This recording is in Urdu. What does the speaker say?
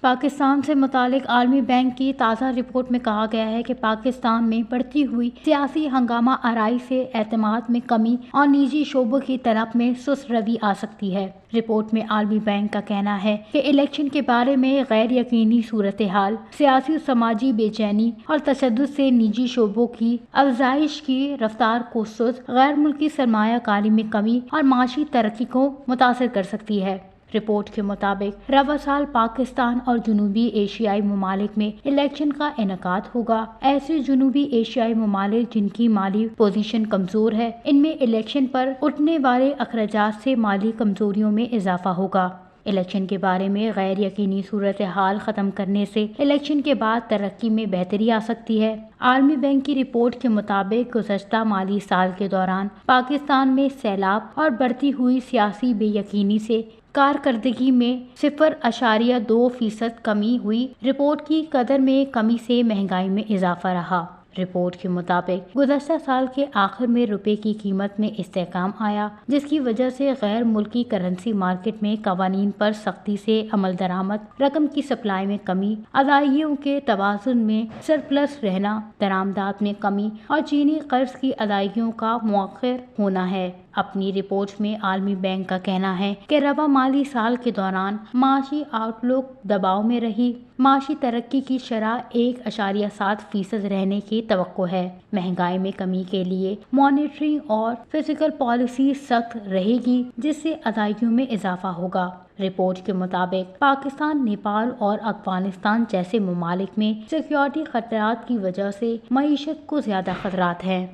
پاکستان سے متعلق عالمی بینک کی تازہ رپورٹ میں کہا گیا ہے کہ پاکستان میں بڑھتی ہوئی سیاسی ہنگامہ آرائی سے اعتماد میں کمی اور نجی شعبوں کی طرف میں سست روی آ سکتی ہے۔ رپورٹ میں عالمی بینک کا کہنا ہے کہ الیکشن کے بارے میں غیر یقینی صورتحال، سیاسی و سماجی بے چینی اور تشدد سے نجی شعبوں کی افزائش کی رفتار کو سست، غیر ملکی سرمایہ کاری میں کمی اور معاشی ترقی کو متاثر کر سکتی ہے۔ رپورٹ کے مطابق رواں سال پاکستان اور جنوبی ایشیائی ممالک میں الیکشن کا انعقاد ہوگا۔ ایسے جنوبی ایشیائی ممالک جن کی مالی پوزیشن کمزور ہے، ان میں الیکشن پر اٹھنے والے اخراجات سے مالی کمزوریوں میں اضافہ ہوگا۔ الیکشن کے بارے میں غیر یقینی صورتحال ختم کرنے سے الیکشن کے بعد ترقی میں بہتری آ سکتی ہے۔ عالمی بینک کی رپورٹ کے مطابق گزشتہ مالی سال کے دوران پاکستان میں سیلاب اور بڑھتی ہوئی سیاسی بے یقینی سے کارکردگی میں 0.2% کمی ہوئی۔ رپورٹ کی قدر میں کمی سے مہنگائی میں اضافہ رہا۔ رپورٹ کے مطابق گزشتہ سال کے آخر میں روپے کی قیمت میں استحکام آیا، جس کی وجہ سے غیر ملکی کرنسی مارکیٹ میں قوانین پر سختی سے عمل درآمد، رقم کی سپلائی میں کمی، ادائیگیوں کے توازن میں سرپلس رہنا، درآمدات میں کمی اور چینی قرض کی ادائیگیوں کا مؤخر ہونا ہے۔ اپنی رپورٹ میں عالمی بینک کا کہنا ہے کہ رواں مالی سال کے دوران معاشی آؤٹ لک دباؤ میں رہی، معاشی ترقی کی شرح 1.7% رہنے کی توقع ہے۔ مہنگائی میں کمی کے لیے مانیٹری اور فسکل پالیسی سخت رہے گی، جس سے ادائیگیوں میں اضافہ ہوگا۔ رپورٹ کے مطابق پاکستان، نیپال اور افغانستان جیسے ممالک میں سیکیورٹی خطرات کی وجہ سے معیشت کو زیادہ خطرات ہیں۔